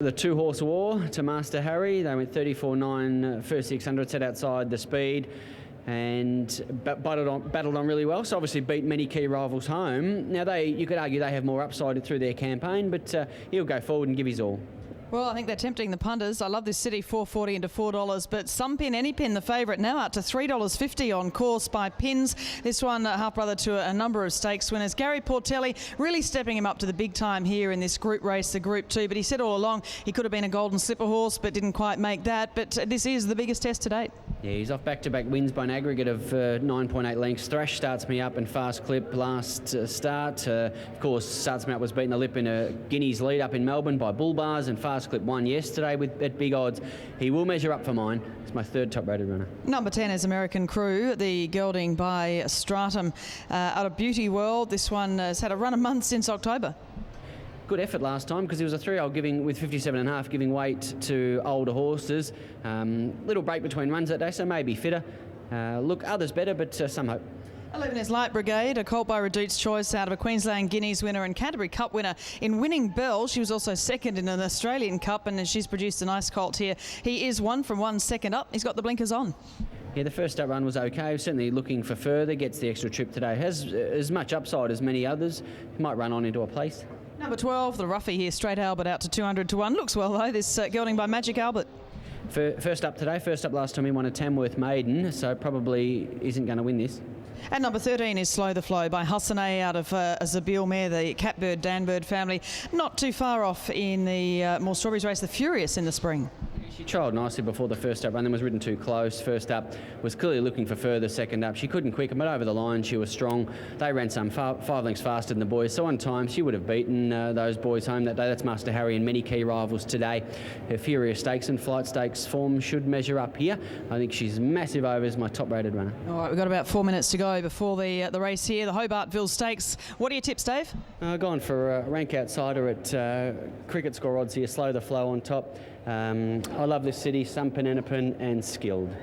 The two-horse war to Master Harry. They went 34.9 first 600, set outside the speed and battled on really well. So obviously beat many key rivals home. Now you could argue they have more upside through their campaign, but he'll go forward and give his all. Well, I think they're tempting the punters. I love this city, $4.40 into $4, but some pin, any pin, the favourite now out to $3.50 on course by pins. This one half brother to a number of stakes winners. Gary Portelli really stepping him up to the big time here in this group race, the Group 2, but he said all along he could have been a golden slipper horse but didn't quite make that, but this is the biggest test to date. Yeah, he's off back-to-back wins by an aggregate of 9.8 lengths. Thrash starts me up and Fast Clip last start. Of course, starts me up was beating the lip in a Guineas lead up in Melbourne by Bull Bars, and Fast Clip won yesterday at big odds. He will measure up for mine. It's my third top-rated runner. Number 10 is American Crew, the gelding by Stratum out of Beauty World. This one has had a run a month since October. Good effort last time because he was a 3-year-old giving with 57.5, giving weight to older horses. Little break between runs that day, so maybe fitter. Look, others better, but some hope. 11 is Light Brigade, a colt by Reduced Choice out of a Queensland Guineas winner and Canterbury Cup winner in Winning Bell. She was also second in an Australian Cup, and she's produced a nice colt here. He is 1 from 1, second up. He's got the blinkers on. Yeah, the first up run was okay. Certainly looking for further. Gets the extra trip today. Has as much upside as many others. Might run on into a place. Number 12, the roughie here, Straight Albert out to 200 to 1. Looks well though, this gelding by Magic Albert. First up today. First up last time he won a Tamworth Maiden, so probably isn't going to win this. And number 13 is Slow the Flow by Hassanay out of a Zabeel mare, the Catbird Danbird family. Not too far off in the More Strawberries race, the Furious in the spring. She trialled nicely before the first up run, then was ridden too close. First up was clearly looking for further. Second up, she couldn't quicken, but over the line she was strong. They ran some 5 lengths faster than the boys, so on time she would have beaten those boys home that day. That's Master Harry and many key rivals today. Her Furious Stakes and Flight Stakes form should measure up here. I think she's massive overs, my top-rated runner. All right, we've got about 4 minutes to go before the race here, the Hobartville Stakes. What are your tips, Dave? Gone for a rank outsider at cricket score odds here. Slow the Flow on top. I love this city, Sumpin, Enipin and Skilled.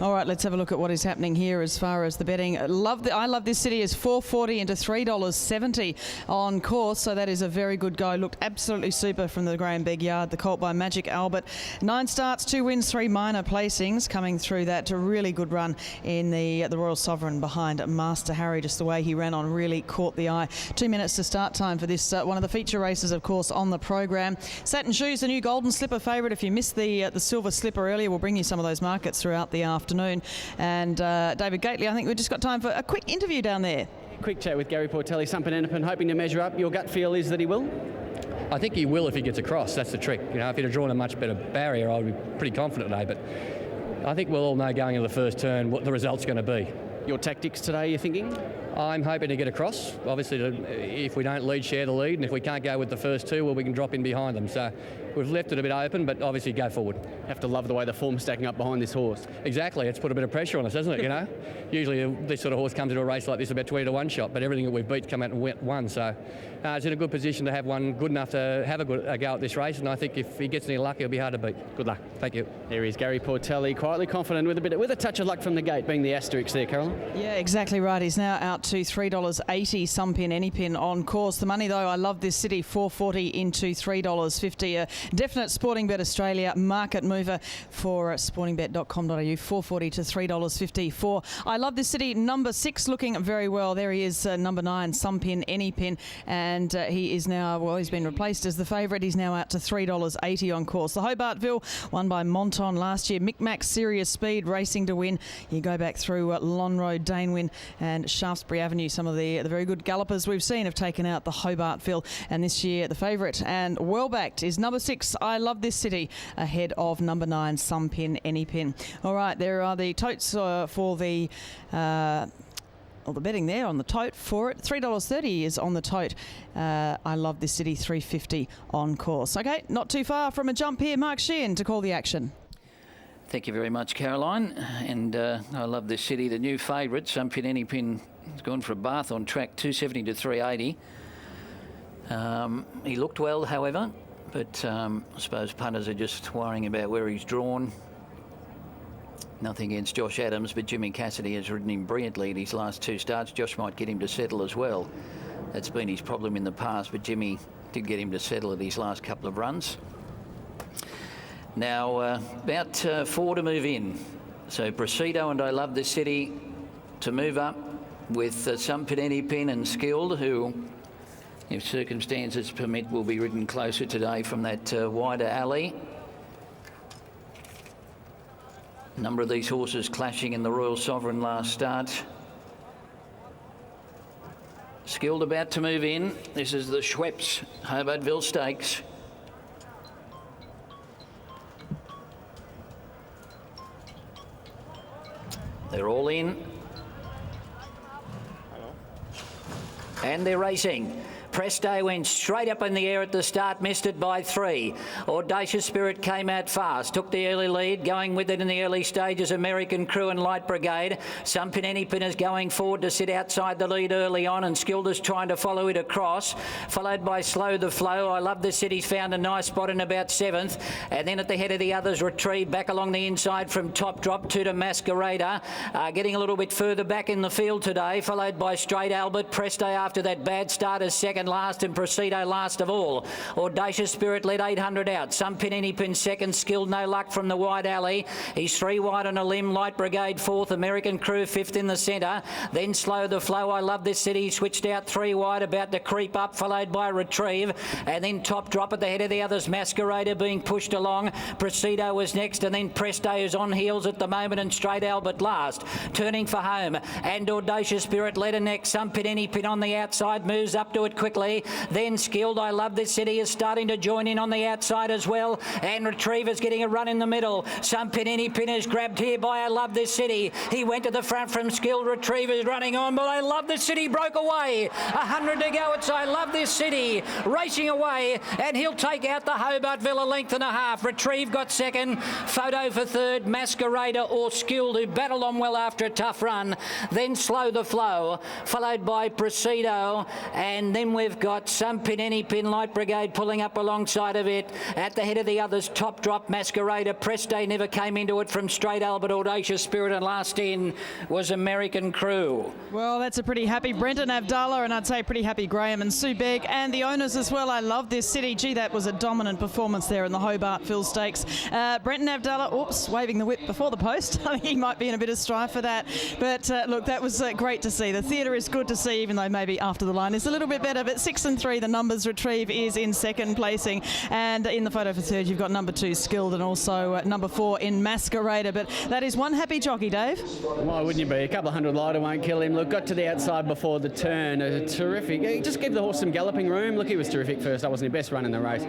All right, let's have a look at what is happening here as far as the betting. I Love This City is $4.40 into $3.70 on course, so that is a very good go. Looked absolutely super from the Graham Begg yard, the colt by Magic Albert. 9 starts, 2 wins, 3 minor placings coming through that. A really good run in the Royal Sovereign behind Master Harry. Just the way he ran on really caught the eye. 2 minutes to start time for this one of the feature races, of course, on the program. Satin Shoes, the new Golden Slipper favourite. If you missed the Silver Slipper earlier, we'll bring you some of those markets throughout the afternoon. And David Gately, I think we've just got time for a quick interview down there. Quick chat with Gary Portelli, Sumpin Enipin, hoping to measure up. Your gut feel is that he will? I think he will if he gets across. That's the trick. You know, if he'd have drawn a much better barrier, I would be pretty confident today. But I think we'll all know going into the first turn what the result's going to be. Your tactics today, you're thinking? I'm hoping to get across. Obviously, if we don't lead, share the lead, and if we can't go with the first 2, well, we can drop in behind them. So we've left it a bit open, but obviously go forward. Have to love the way the form's stacking up behind this horse. Exactly. It's put a bit of pressure on us, hasn't it, you know? Usually this sort of horse comes into a race like this about 20 to 1 shot, but everything that we've beat come out and won. So it's in a good position to have one good enough to have a go at this race, and I think if he gets any luck, he'll be hard to beat. Good luck. Thank you. There is Gary Portelli, quietly confident with a touch of luck from the gate, being the asterisk there, Caroline. Yeah, exactly right. He's now out to $3.80, some pin, any pin on course. The money, though, I Love This City, $4.40 into $3.50. A definite Sportingbet Australia market mover for sportingbet.com.au, $4.40 to $3.50 for I Love This City. Number 6 looking very well. There he is, number 9, some pin, any pin. And he is now, well, he's been replaced as the favourite. He's now out to $3.80 on course. The Hobartville, won by Monton last year. Micmac, Serious Speed, racing to win. You go back through Lonroad, Danewin and Shaftesbury Avenue. Some of the very good gallopers we've seen have taken out the Hobartville. And this year, the favourite and well-backed is number 6, I Love This City, ahead of number 9, Some Pin, Any Pin. All right, there are the totes for the... the betting there on the tote for it. $3.30 is on the tote. I Love This City, $3.50 on course. Okay, not too far from a jump here. Mark Sheehan to call the action. Thank you very much, Caroline. And I Love This City, the new favourite. Some Pin, Any Pin has gone for a bath on track, 270 to 380. He looked well, however, but I suppose punters are just worrying about where he's drawn. Nothing against Josh Adams, but Jimmy Cassidy has ridden him brilliantly in his last 2 starts. Josh might get him to settle as well. That's been his problem in the past, but Jimmy did get him to settle at his last couple of runs. Now, about 4 to move in. So Presido and I Love This City to move up with Some Penny Pin and Skilled, who, if circumstances permit, will be ridden closer today from that wider alley. A number of these horses clashing in the Royal Sovereign last start. Skilled about to move in. This is the Schweppes Hobartville Stakes. They're all in. And they're racing. Press Day went straight up in the air at the start, missed it by 3. Audacious Spirit came out fast, took the early lead, going with it in the early stages, American Crew and Light Brigade. Some Penny Pin is going forward to sit outside the lead early on, and Skilled is trying to follow it across, followed by Slow the Flow. I Love This City's found a nice spot in about 7th, and then at the head of the others, Retrieve back along the inside from Top Drop to Masquerader, getting a little bit further back in the field today, followed by Straight Albert. Press Day after that bad start is second last, and Presido last of all. Audacious Spirit led 800 out. Some Penny Pin second. Skilled No Luck from the wide alley. He's 3 wide on a limb. Light Brigade 4th. American Crew 5th in the centre. Then Slow the Flow. I Love This City switched out 3 wide, about to creep up, followed by Retrieve, and then Top Drop at the head of the others. Masquerader being pushed along. Presido was next, and then Presto is on heels at the moment, and Straight Albert last, turning for home. And Audacious Spirit led a next. Some Penny Pin on the outside moves up to it quickly. Then Skilled I Love This City is starting to join in on the outside as well, and Retriever's getting a run in the middle. Some Penny Pin is grabbed here by I Love This City. He went to the front from Skilled. Retriever's running on, but I Love This City broke away. 100 to go. It's I Love This City racing away, and he'll take out the Hobartville a length and a half. Retrieve got second. Photo for third. Masquerader or Skilled, who battled on well after a tough run. Then Slow the Flow, followed by Presido, and then we've got Some Penny Pin, Light Brigade pulling up alongside of it. At the head of the others, Top Drop, Masquerader. Press Day never came into it from Straight Albert, Audacious Spirit, and last in was American Crew. Well, that's a pretty happy Brenton Avdulla, and I'd say pretty happy Graham and Sue Begg and the owners as well. I Love This City. Gee, that was a dominant performance there in the Hobartville Stakes. Brenton Avdulla, oops, waving the whip before the post. I think he might be in a bit of strife for that. But look, that was great to see. The theatre is good to see, even though maybe after the line is a little bit better. But 6 and 3, the numbers. Retrieve is in second placing, and in the photo for third you've got number 2 Skilled, and also number 4 in Masquerader. But that is one happy jockey, Dave. Why wouldn't you be? A couple of hundred lighter won't kill him. Look, got to the outside before the turn. Terrific. Just give the horse some galloping room. Look, he was terrific first. That wasn't his best run in the race.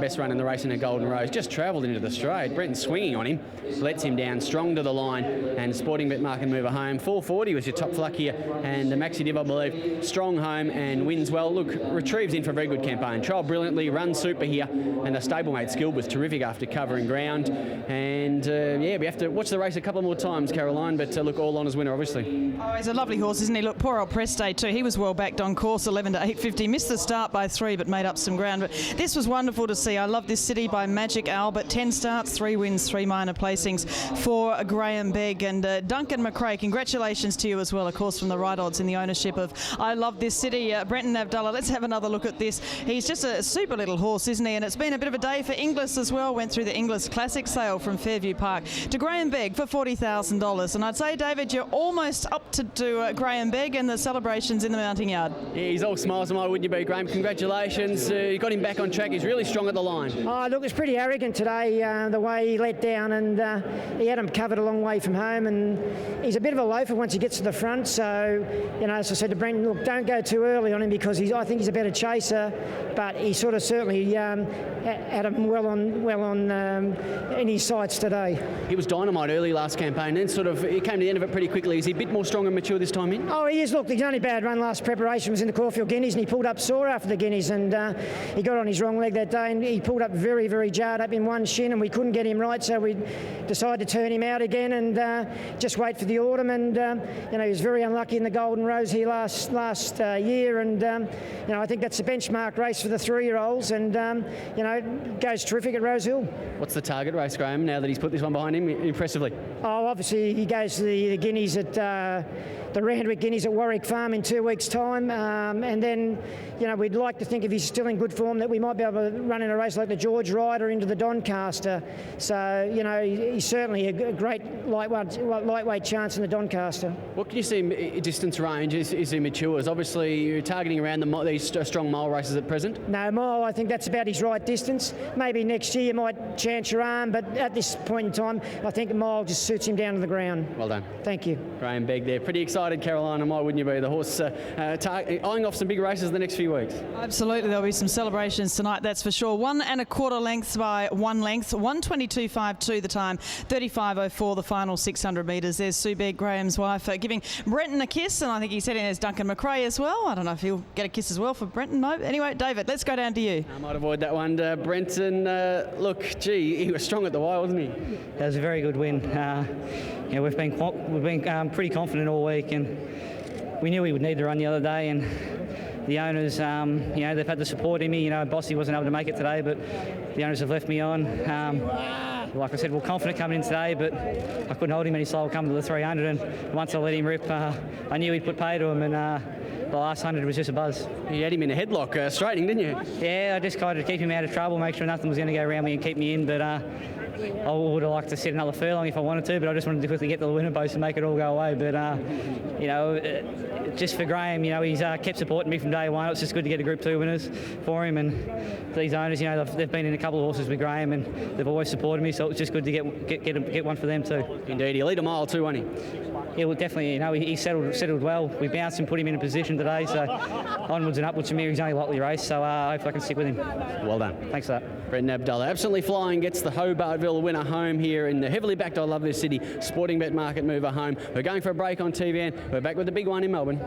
Best run in the race in a Golden Rose. Just travelled into the straight. Brenton swinging on him, lets him down strong to the line, and Sporting Bet Mark and Mover home. 440 was your top fluck here, and the Maxi Div, I believe, strong home and wins well. Look, Retrieve's in for a very good campaign. Trialled brilliantly, run super here, and the stablemate Skilled was terrific after covering ground. And yeah, we have to watch the race a couple more times, Caroline, but look, all on as winner, obviously. Oh, he's a lovely horse, isn't he? Look, poor old Press Day too. He was well backed on course, 11 to 850. Missed the start by 3, but made up some ground. But this was wonderful to see. I Love This City by Magic Albert. 10 starts, 3 wins, 3 minor placings for Graham Begg. And Duncan McRae, congratulations to you as well, of course, from the right odds in the ownership of I Love This City. Brenton Avdulla, let's have another look at this. He's just a super little horse, isn't he? And it's been a bit of a day for Inglis as well. Went through the Inglis Classic sale from Fairview Park to Graham Begg for $40,000. And I'd say, David, you're almost up to Graham Begg and the celebrations in the mounting yard. Yeah, he's all smiles, and why wouldn't you be, Graham? Congratulations. You got him back on track. He's really strong at the line. Oh, look, it's pretty arrogant today, the way he let down, and he had him covered a long way from home, and he's a bit of a loafer once he gets to the front. So, you know, as I said to Brenton, look, don't go too early on him, because I think he's a better chaser, but he sort of certainly had him well on in his sights today. He was dynamite early last campaign, then sort of he came to the end of it pretty quickly. Is he a bit more strong and mature this time in? Oh, he is. Look, his only bad run last preparation was in the Caulfield Guineas, and he pulled up sore after the Guineas, and he got on his wrong leg that day, and he pulled up very, very jarred up in one shin, and we couldn't get him right, so we decided to turn him out again and just wait for the autumn. And you know, he was very unlucky in the Golden Rose here last year, and you know, I think that's a benchmark race for the 3-year-olds, and you know, goes terrific at Rosehill. What's the target race, Graham, now that he's put this one behind him impressively? Oh, obviously he goes to the Guineas at the Randwick Guineas at Warwick Farm in 2 weeks' time, and then, you know, we'd like to think if he's still in good form that we might be able to run in a race like the George Ryder into the Doncaster. So, you know, he's certainly a great lightweight chance in the Doncaster. What can you see distance range as he matures? Obviously, you're targeting around these strong mile races at present. No, mile, I think that's about his right distance. Maybe next year you might chance your arm, but at this point in time, I think a mile just suits him down to the ground. Well done. Thank you. Graham Begg there. Pretty excited, Carolina. Why wouldn't you be? The horse eyeing off some big races the next few weeks. Absolutely. There'll be some celebrations tonight, that's for sure. 1 1/4 lengths by 1 length. 1:22.52 the time. 35.04 the final 600 metres. There's Sue Begg, Graham's wife, giving Brenton a kiss, and I think he's heading as Duncan McRae as well. I don't know if he'll get a kiss as well for Brenton. No. Anyway, David, let's go down to you. I might avoid that one. Brenton, look, gee, he was strong at the wire, wasn't he? That was a very good win. You know, we've been pretty confident all week, and we knew we would need to run the other day, and the owners, you know, they've had the support in me. You know, Bossy wasn't able to make it today, but the owners have left me on. Like I said, we're confident coming in today, but I couldn't hold him any slower coming to the 300, and once I let him rip, I knew he'd put pay to him, and the last 100 was just a buzz. You had him in a headlock straightening, didn't you? Yeah, I just tried to keep him out of trouble, make sure nothing was going to go around me and keep me in, but I would have liked to set another furlong if I wanted to, but I just wanted to quickly get to the winner post and make it all go away. But, you know, just for Graham, you know, he's kept supporting me from day one. It's just good to get a Group 2 winners for him, and these owners, you know, they've been in a couple of horses with Graham, and they've always supported me, so it's just good to get one for them too. Indeed, he lead a mile too, won't he? Yeah, well, definitely, you know, he settled well. We bounced and put him in a position today, so onwards and upwards from here. He's only lightly raced, so hopefully I can stick with him. Well done. Thanks for that. Brenton Abdullah, absolutely flying, gets the Hobartville winner home here in the heavily backed Ilovethiscity Sporting Bet Market Mover home. We're going for a break on TVN. We're back with the big one in Melbourne.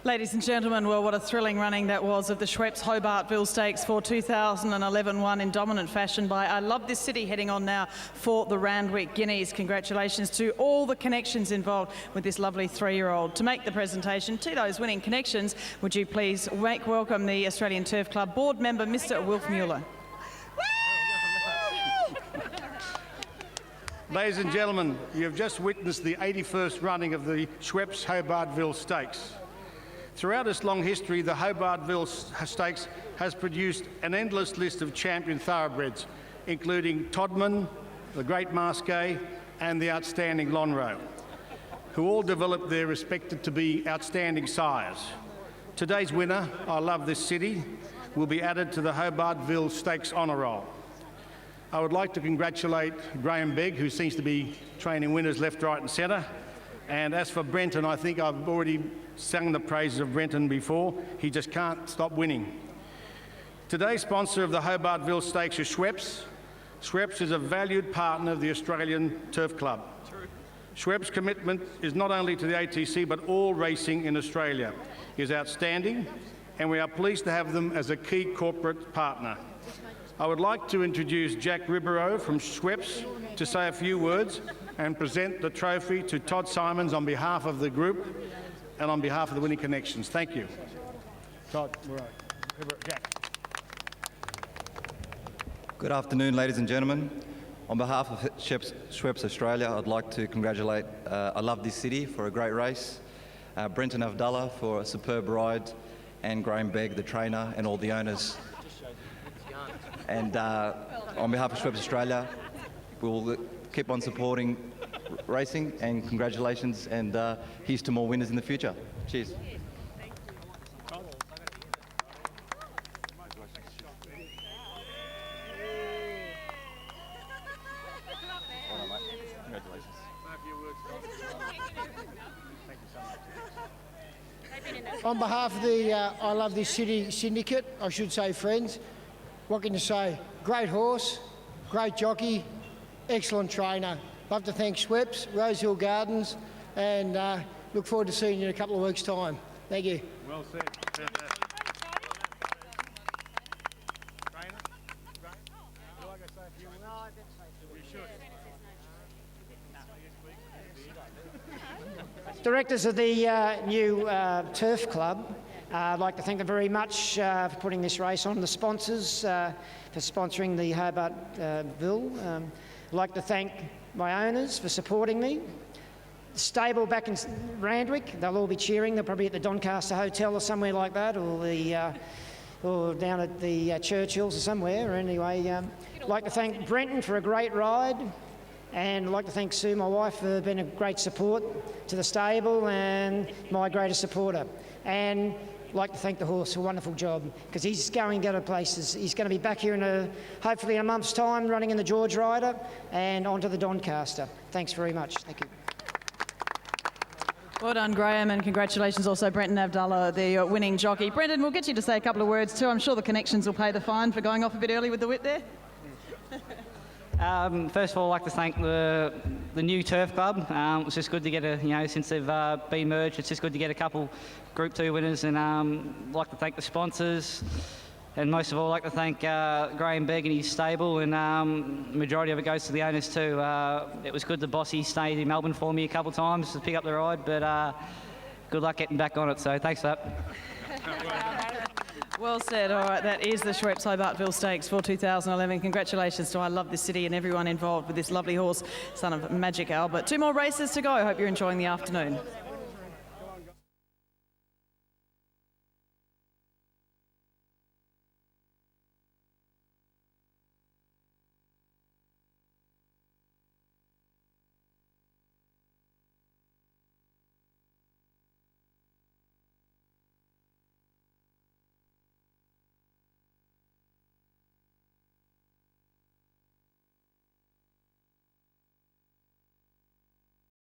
Ladies and gentlemen, well, what a thrilling running that was of the Schweppes Hobartville Stakes for 2011, won in dominant fashion by Ilovethiscity, heading on now for the Randwick Guineas. Congratulations to all the connections involved with this lovely 3-year-old. To make the presentation to those winning connections, would you please welcome the Australian Turf Club board member, Mr. Wilf Mueller. Ladies and gentlemen, you have just witnessed the 81st running of the Schweppes Hobartville Stakes. Throughout its long history, the Hobartville Stakes has produced an endless list of champion thoroughbreds, including Todman, the Great Masqué, and the outstanding Lonhro, who all developed their respected to be outstanding sires. Today's winner, Ilovethiscity, will be added to the Hobartville Stakes honour roll. I would like to congratulate Graham Begg, who seems to be training winners left, right and centre. And as for Brenton, I think I've already sang the praises of Brenton before. He just can't stop winning. Today's sponsor of the Hobartville Stakes is Schweppes. Schweppes is a valued partner of the Australian Turf Club. Schweppes' commitment is not only to the ATC but all racing in Australia is outstanding, and we are pleased to have them as a key corporate partner. I would like to introduce Jack Ribeiro from Schweppes to say a few words and present the trophy to Todd Simons on behalf of the group and on behalf of the Winning Connections. Thank you. Todd, Jack. Good afternoon, ladies and gentlemen. On behalf of Schweppes Australia, I'd like to congratulate Ilovethiscity for a great race, Brenton Avdulla for a superb ride, and Graham Begg, the trainer, and all the owners. And on behalf of Schweppes Australia, we'll keep on supporting racing, and congratulations, and here's to more winners in the future. Cheers. On behalf of the Ilovethiscity syndicate, I should say friends, what can you say? Great horse, great jockey, excellent trainer. Love to thank Schweppes, Rosehill Gardens, and look forward to seeing you in a couple of weeks' time. Thank you. Well said. Directors of the new Turf Club, I'd like to thank them very much for putting this race on. The sponsors for sponsoring the Hobartville. I'd like to thank my owners for supporting me. The stable back in Randwick, they'll all be cheering. They're probably at the Doncaster Hotel or somewhere like that, or down at the Churchills or somewhere. Anyway, I'd like to thank Brenton for a great ride. And I'd like to thank Sue, my wife, for being a great support to the stable and my greatest supporter. And I'd like to thank the horse for a wonderful job, because he's going to go to places. He's going to be back here hopefully in a month's time, running in the George Rider and onto the Doncaster. Thanks very much. Thank you. Well done, Graham, and congratulations also Brenton Avdulla, the winning jockey. Brendan, we'll get you to say a couple of words too. I'm sure the Connections will pay the fine for going off a bit early with the whip there. First of all, I'd like to thank the new Turf Club. It's just good to get since they've been merged, it's just good to get a couple Group 2 winners, and I'd like to thank the sponsors, and most of all, I'd like to thank Graham Begg and his stable, and majority of it goes to the owners too. It was good that Bossy stayed in Melbourne for me a couple of times to pick up the ride, but good luck getting back on it, so thanks for that. Well said. All right, that is the Schweppes Hobartville Stakes for 2011. Congratulations to Ilovethiscity and everyone involved with this lovely horse, son of Magic Albert. 2 more races to go. Hope you're enjoying the afternoon.